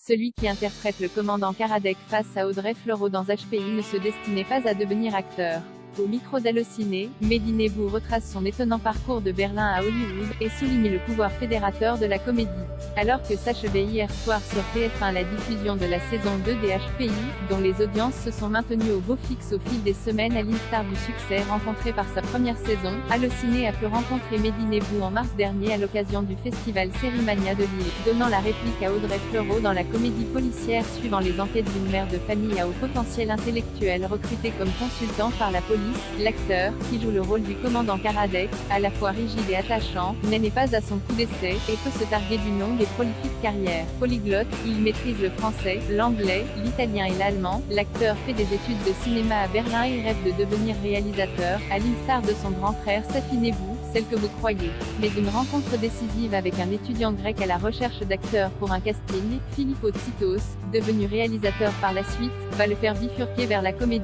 Celui qui interprète le commandant Karadec face à Audrey Fleurot dans HPI ne se destinait pas à devenir acteur. Au micro d'Allociné, Mehdi Nebou retrace son étonnant parcours de Berlin à Hollywood, et souligne le pouvoir fédérateur de la comédie. Alors que s'achevait hier soir sur TF1 la diffusion de la saison 2 des HPI, dont les audiences se sont maintenues au beau fixe au fil des semaines à l'instar du succès rencontré par sa première saison, Allociné a pu rencontrer Mehdi Nebou en mars dernier à l'occasion du festival Sérimania de Lille, donnant la réplique à Audrey Fleurot dans la comédie policière suivant les enquêtes d'une mère de famille à haut potentiel intellectuel recruté comme consultant par la police. L'acteur, qui joue le rôle du commandant Karadec, à la fois rigide et attachant, n'est pas à son coup d'essai, et peut se targuer d'une longue et prolifique carrière. Polyglotte, il maîtrise le français, l'anglais, l'italien et l'allemand. L'acteur fait des études de cinéma à Berlin et rêve de devenir réalisateur, à l'instar de son grand frère Safi Nebou, celle que vous croyez. Mais une rencontre décisive avec un étudiant grec à la recherche d'acteurs pour un casting, Philippos Tsitos, devenu réalisateur par la suite, va le faire bifurquer vers la comédie.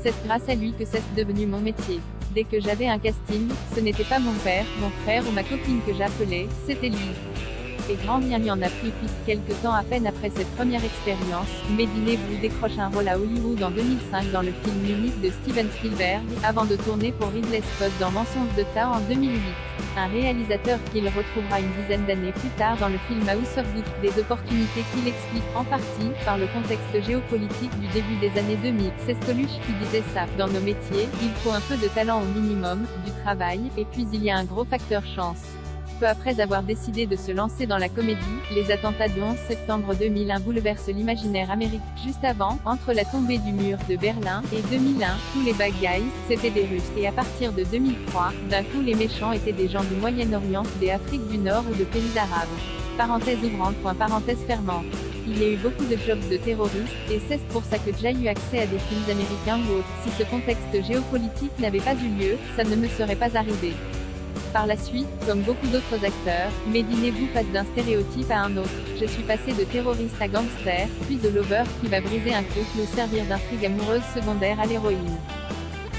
C'est grâce à lui que c'est devenu mon métier. Dès que j'avais un casting, ce n'était pas mon père, mon frère ou ma copine que j'appelais, c'était lui. Et grand bien lui en a pris puisque quelques temps à peine après cette première expérience, Mehdi Nebou décroche un rôle à Hollywood en 2005 dans le film Munich de Steven Spielberg, avant de tourner pour Ridley Scott dans Mensonge de Tas en 2008. Un réalisateur qu'il retrouvera une dizaine d'années plus tard dans le film House of Gucci, des opportunités qu'il explique, en partie, par le contexte géopolitique du début des années 2000. C'est Coluche qui disait ça. Dans nos métiers, il faut un peu de talent au minimum, du travail, et puis il y a un gros facteur chance. Peu après avoir décidé de se lancer dans la comédie, les attentats du 11 septembre 2001 bouleversent l'imaginaire américain. Juste avant, entre la tombée du mur de Berlin et 2001, tous les bad guys, c'était des Russes. Et à partir de 2003, d'un coup les méchants étaient des gens du Moyen-Orient, des Afriques du Nord ou de pays arabes. Parenthèse ouvrante, parenthèse fermante. Il y a eu beaucoup de jobs de terroristes, et c'est pour ça que j'ai eu accès à des films américains ou autres. Si ce contexte géopolitique n'avait pas eu lieu, ça ne me serait pas arrivé. Par la suite, comme beaucoup d'autres acteurs, Mehdi Nebou passe d'un stéréotype à un autre. Je suis passé de terroriste à gangster, puis de lover qui va briser un couple ou servir d'intrigue amoureuse secondaire à l'héroïne.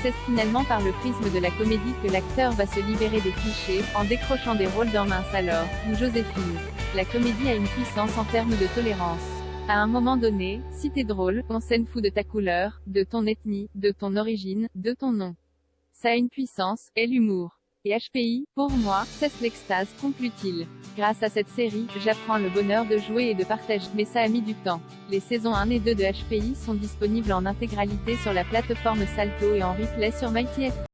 C'est finalement par le prisme de la comédie que l'acteur va se libérer des clichés, en décrochant des rôles dans Mince alors, ou Joséphine. La comédie a une puissance en termes de tolérance. À un moment donné, si t'es drôle, on s'en fout de ta couleur, de ton ethnie, de ton origine, de ton nom. Ça a une puissance, et l'humour. Et HPI, pour moi, c'est l'extase, conclut-il. Grâce à cette série, j'apprends le bonheur de jouer et de partager, mais ça a mis du temps. Les saisons 1 et 2 de HPI sont disponibles en intégralité sur la plateforme Salto et en replay sur MyTF1.